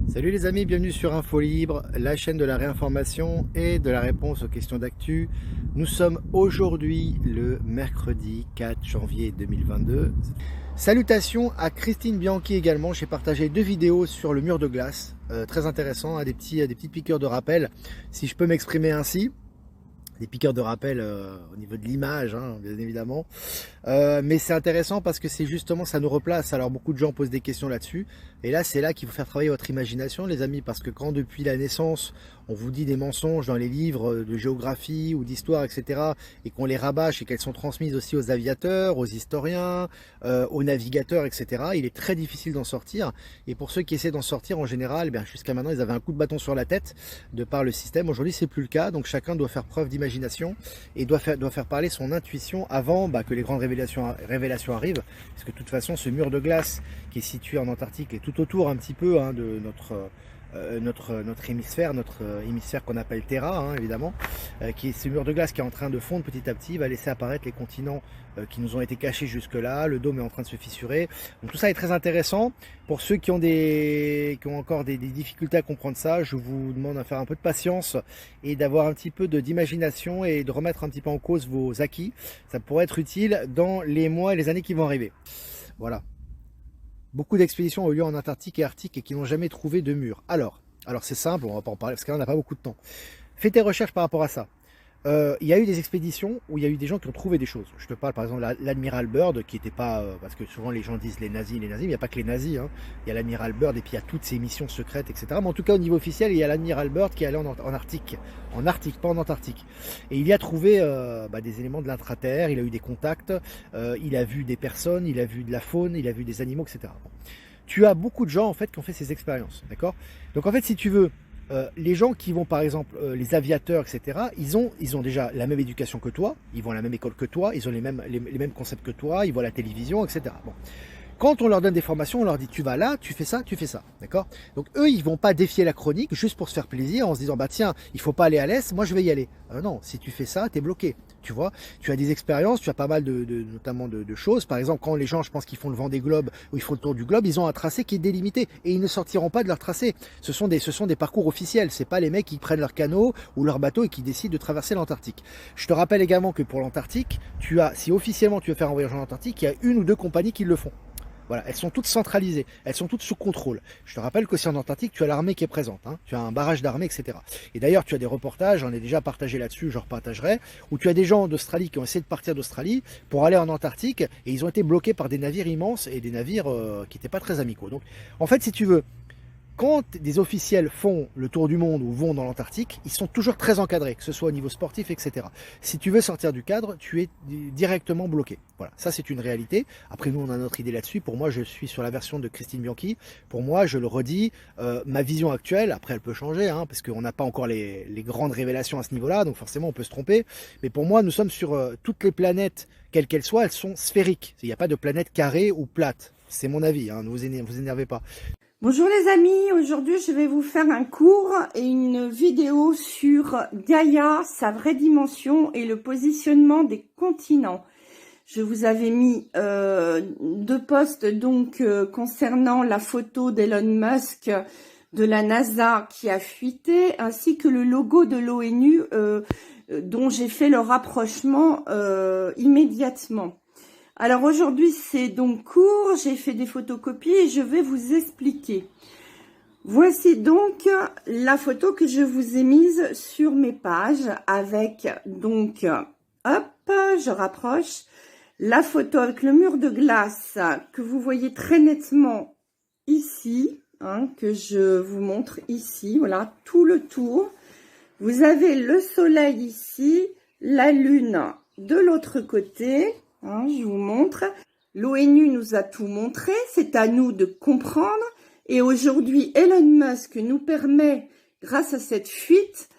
Salut les amis, bienvenue sur Info Libre, la chaîne de la réinformation et de la réponse aux questions d'actu. Nous sommes aujourd'hui le mercredi 4 janvier 2022. Salutations à Christine Bianchi également, j'ai partagé 2 vidéos sur le mur de glace, très intéressant, des petites piqûres de rappel, si je peux m'exprimer ainsi. Des piqûres de rappel au niveau de l'image, hein, bien évidemment. Mais c'est intéressant parce que c'est justement, ça nous replace. Alors beaucoup de gens posent des questions là-dessus. Et là, c'est là qu'il faut faire travailler votre imagination, les amis. Parce que quand depuis la naissance, on vous dit des mensonges dans les livres de géographie ou d'histoire, etc. Et qu'on les rabâche et qu'elles sont transmises aussi aux aviateurs, aux historiens, aux navigateurs, etc. Il est très difficile d'en sortir. Et pour ceux qui essaient d'en sortir, en général, jusqu'à maintenant, ils avaient un coup de bâton sur la tête de par le système. Aujourd'hui, c'est plus le cas. Donc chacun doit faire preuve d'imagination et doit faire parler son intuition avant que les grandes révélations arrivent, parce que de toute façon ce mur de glace qui est situé en Antarctique est tout autour un petit peu de notre hémisphère qu'on appelle Terra, évidemment, qui est ce mur de glace qui est en train de fondre petit à petit, va laisser apparaître les continents qui nous ont été cachés jusque-là, le dôme est en train de se fissurer. Donc tout ça est très intéressant. Pour ceux qui ont encore des difficultés à comprendre ça, je vous demande de faire un peu de patience et d'avoir un petit peu d'imagination et de remettre un petit peu en cause vos acquis. Ça pourrait être utile dans les mois et les années qui vont arriver. Voilà. Beaucoup d'expéditions ont eu lieu en Antarctique et Arctique et qui n'ont jamais trouvé de mur. Alors c'est simple, on va pas en parler parce qu'on n'a pas beaucoup de temps. Fais tes recherches par rapport à ça. Il y a eu des expéditions où il y a eu des gens qui ont trouvé des choses. Je te parle par exemple de l'admiral Byrd, qui n'était pas... parce que souvent les gens disent les nazis, mais il n'y a pas que les nazis. Il y a l'admiral Byrd et puis il y a toutes ces missions secrètes, etc. Mais en tout cas au niveau officiel, il y a l'admiral Byrd qui est allé en Arctique. En Arctique, pas en Antarctique. Et il y a trouvé des éléments de l'intraterre, il a eu des contacts, il a vu des personnes, il a vu de la faune, il a vu des animaux, etc. Bon. Tu as beaucoup de gens en fait qui ont fait ces expériences, d'accord? Donc en fait, si tu veux... les gens qui vont par exemple, les aviateurs, etc., ils ont déjà la même éducation que toi, ils vont à la même école que toi, ils ont les mêmes concepts que toi, ils voient la télévision, etc. Bon. Quand on leur donne des formations, on leur dit tu vas là, tu fais ça, d'accord? Donc eux, ils vont pas défier la chronique juste pour se faire plaisir en se disant bah tiens, il faut pas aller à l'est, moi je vais y aller. Non, si tu fais ça, t'es bloqué. Tu vois, tu as des expériences, tu as pas mal notamment de choses. Par exemple, quand les gens, je pense qu'ils font le Vendée Globe ou ils font le tour du globe, ils ont un tracé qui est délimité et ils ne sortiront pas de leur tracé. Ce sont des parcours officiels. C'est pas les mecs qui prennent leur canot ou leur bateau et qui décident de traverser l'Antarctique. Je te rappelle également que pour l'Antarctique, si officiellement tu veux faire un voyage en Antarctique, il y a 1 ou 2 compagnies qui le font. Voilà, elles sont toutes centralisées, elles sont toutes sous contrôle. Je te rappelle qu'aussi en Antarctique, tu as l'armée qui est présente, tu as un barrage d'armée, etc. Et d'ailleurs, tu as des reportages, j'en ai déjà partagé là-dessus, je repartagerai, où tu as des gens d'Australie qui ont essayé de partir d'Australie pour aller en Antarctique, et ils ont été bloqués par des navires immenses et des navires qui n'étaient pas très amicaux. Donc, en fait, si tu veux, quand des officiels font le tour du monde ou vont dans l'Antarctique, ils sont toujours très encadrés, que ce soit au niveau sportif, etc. Si tu veux sortir du cadre, tu es directement bloqué. Voilà, ça c'est une réalité. Après nous, on a notre idée là-dessus. Pour moi, je suis sur la version de Christine Bianchi. Pour moi, je le redis, ma vision actuelle, après elle peut changer, parce qu'on n'a pas encore les grandes révélations à ce niveau-là, donc forcément on peut se tromper. Mais pour moi, nous sommes sur toutes les planètes, quelles qu'elles soient, elles sont sphériques. Il n'y a pas de planète carrée ou plate. C'est mon avis, ne vous énervez pas. Bonjour les amis, aujourd'hui je vais vous faire un cours et une vidéo sur Gaïa, sa vraie dimension et le positionnement des continents. Je vous avais mis 2 posts donc concernant la photo d'Elon Musk de la NASA qui a fuité, ainsi que le logo de l'ONU dont j'ai fait le rapprochement immédiatement. Alors aujourd'hui c'est donc court, j'ai fait des photocopies et je vais vous expliquer. Voici donc la photo que je vous ai mise sur mes pages avec donc, hop, je rapproche, la photo avec le mur de glace que vous voyez très nettement ici, que je vous montre ici, voilà, tout le tour. Vous avez le soleil ici, la lune de l'autre côté. Je vous montre. L'ONU nous a tout montré. C'est à nous de comprendre. Et aujourd'hui, Elon Musk nous permet, grâce à cette fuite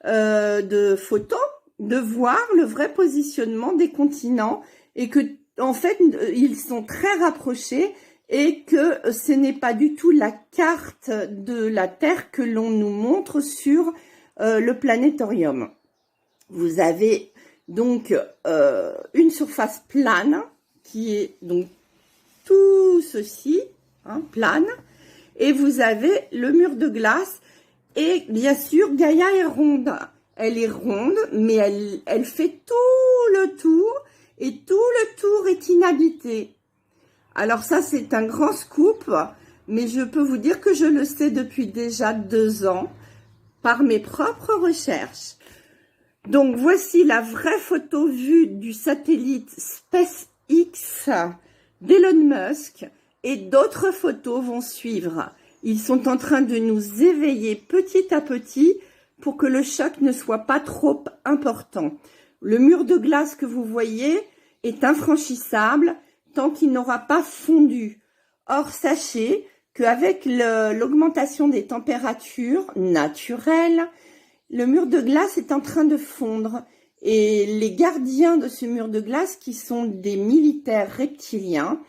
de photos, de voir le vrai positionnement des continents et que, en fait, ils sont très rapprochés et que ce n'est pas du tout la carte de la Terre que l'on nous montre sur le planétorium. Vous avez donc une surface plane qui est donc tout ceci, plane, et vous avez le mur de glace. Et bien sûr, Gaïa est ronde. Elle est ronde, mais elle fait tout le tour, et tout le tour est inhabité. Alors ça, c'est un grand scoop, mais je peux vous dire que je le sais depuis déjà 2 ans, par mes propres recherches. Donc voici la vraie photo vue du satellite SpaceX d'Elon Musk, et d'autres photos vont suivre. Ils sont en train de nous éveiller petit à petit pour que le choc ne soit pas trop important. Le mur de glace que vous voyez est infranchissable tant qu'il n'aura pas fondu. Or, sachez qu'avec l'augmentation des températures naturelles, le mur de glace est en train de fondre. Et les gardiens de ce mur de glace, qui sont des militaires reptiliens,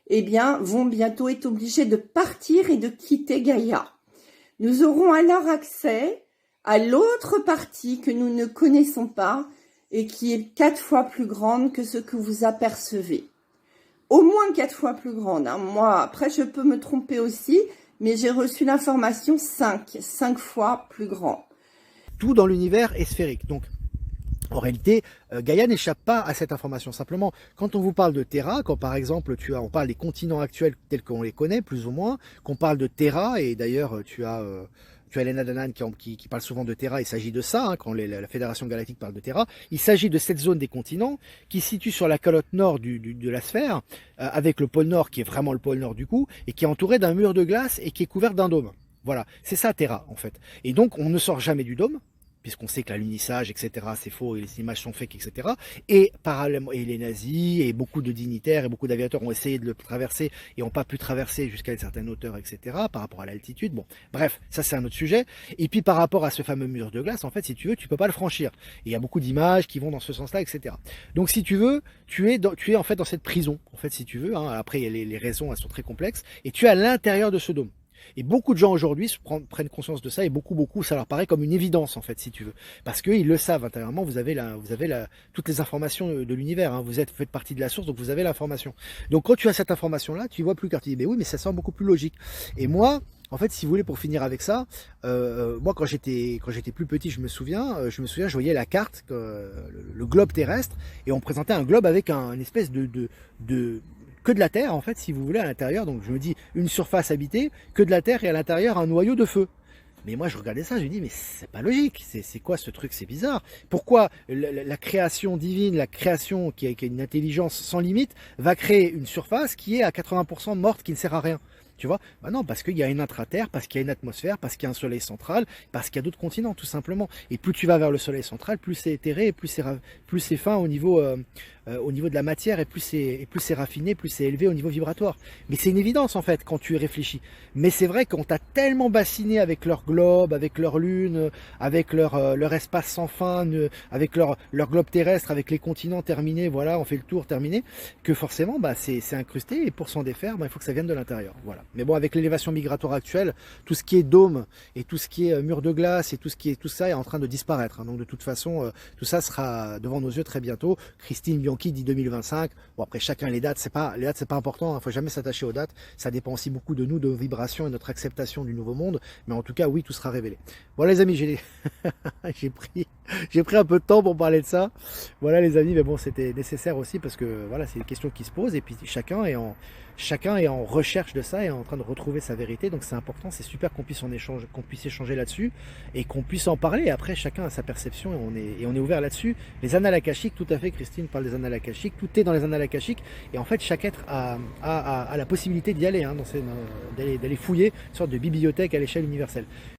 eh bien, vont bientôt être obligés de partir et de quitter Gaïa. Nous aurons alors accès à l'autre partie que nous ne connaissons pas et qui est 4 fois plus grande que ce que vous apercevez. Au moins 4 fois plus grande. Hein. Moi, après, je peux me tromper aussi, mais j'ai reçu l'information 5 fois plus grand. Tout dans l'univers est sphérique. Donc, en réalité, Gaïa n'échappe pas à cette information. Simplement, quand on vous parle de Terra, quand par exemple on parle des continents actuels tels qu'on les connaît, plus ou moins, qu'on parle de Terra, et d'ailleurs tu as Elena Danaan qui parle souvent de Terra, il s'agit de ça, hein, quand la Fédération Galactique parle de Terra, il s'agit de cette zone des continents qui se situe sur la calotte nord de la sphère, avec le pôle nord qui est vraiment le pôle nord du coup, et qui est entouré d'un mur de glace et qui est couvert d'un dôme. Voilà, c'est ça Terra en fait. Et donc on ne sort jamais du dôme, puisqu'on sait que l'alunissage, etc., c'est faux, et les images sont fake, etc. Et parallèlement, et les nazis, et beaucoup de dignitaires, et beaucoup d'aviateurs ont essayé de le traverser, et n'ont pas pu traverser jusqu'à une certaine hauteur, etc., par rapport à l'altitude. Bon, bref, ça c'est un autre sujet. Et puis par rapport à ce fameux mur de glace, en fait, si tu veux, tu peux pas le franchir. Et il y a beaucoup d'images qui vont dans ce sens-là, etc. Donc si tu veux, tu es en fait dans cette prison, en fait, si tu veux. Hein. Après, les raisons, elles sont très complexes, et tu es à l'intérieur de ce dôme. Et beaucoup de gens aujourd'hui prennent conscience de ça, et beaucoup, ça leur paraît comme une évidence en fait, si tu veux, parce qu'ils le savent intérieurement. Vous avez toutes les informations de l'univers. Hein. Vous faites partie de la source, donc vous avez l'information. Donc quand tu as cette information-là, tu vois plus clair. Tu dis, mais oui, mais ça semble beaucoup plus logique. Et moi, en fait, si vous voulez, pour finir avec ça, moi quand j'étais plus petit, je me souviens, je voyais la carte, le globe terrestre, et on présentait un globe avec une espèce que de la terre en fait, si vous voulez, à l'intérieur. Donc je me dis une surface habitée, que de la terre, et à l'intérieur un noyau de feu. Mais moi je regardais ça, je me dis mais c'est pas logique, c'est quoi ce truc, c'est bizarre. Pourquoi la création divine, la création qui a une intelligence sans limite, va créer une surface qui est à 80% morte, qui ne sert à rien? Tu vois? Bah non, parce qu'il y a une intraterre, parce qu'il y a une atmosphère, parce qu'il y a un soleil central, parce qu'il y a d'autres continents, tout simplement. Et plus tu vas vers le soleil central, plus c'est éthéré, et plus c'est fin au niveau de la matière, et plus c'est raffiné, plus c'est élevé au niveau vibratoire. Mais c'est une évidence en fait quand tu y réfléchis. Mais c'est vrai qu'on t'a tellement bassiné avec leur globe, avec leur lune, avec leur espace sans fin, avec leur globe terrestre, avec les continents terminés, voilà, on fait le tour terminé, que forcément bah, c'est incrusté, et pour s'en défaire, bah, il faut que ça vienne de l'intérieur. Voilà. Mais bon, avec l'élévation migratoire actuelle, tout ce qui est dôme et tout ce qui est mur de glace et tout ça est en train de disparaître. Hein. Donc de toute façon, tout ça sera devant nos yeux très bientôt. Christine Bianchi dit 2025. Bon, après chacun les dates c'est pas important. Il faut jamais s'attacher aux dates. Ça dépend aussi beaucoup de nous, de nos vibrations et notre acceptation du nouveau monde. Mais en tout cas, oui, tout sera révélé. Voilà les amis, j'ai pris un peu de temps pour parler de ça. Voilà les amis, mais bon, c'était nécessaire aussi parce que voilà, c'est une question qui se pose et puis chacun est en recherche de ça et en train de retrouver sa vérité. Donc c'est important, c'est super qu'on puisse échanger là-dessus et qu'on puisse en parler. Après, chacun a sa perception et on est ouvert là-dessus. Les annales akashiques, tout à fait, Christine parle des annales akashiques, tout est dans les annales akashiques et en fait chaque être a la possibilité d'y aller, hein, d'aller fouiller, une sorte de bibliothèque à l'échelle universelle.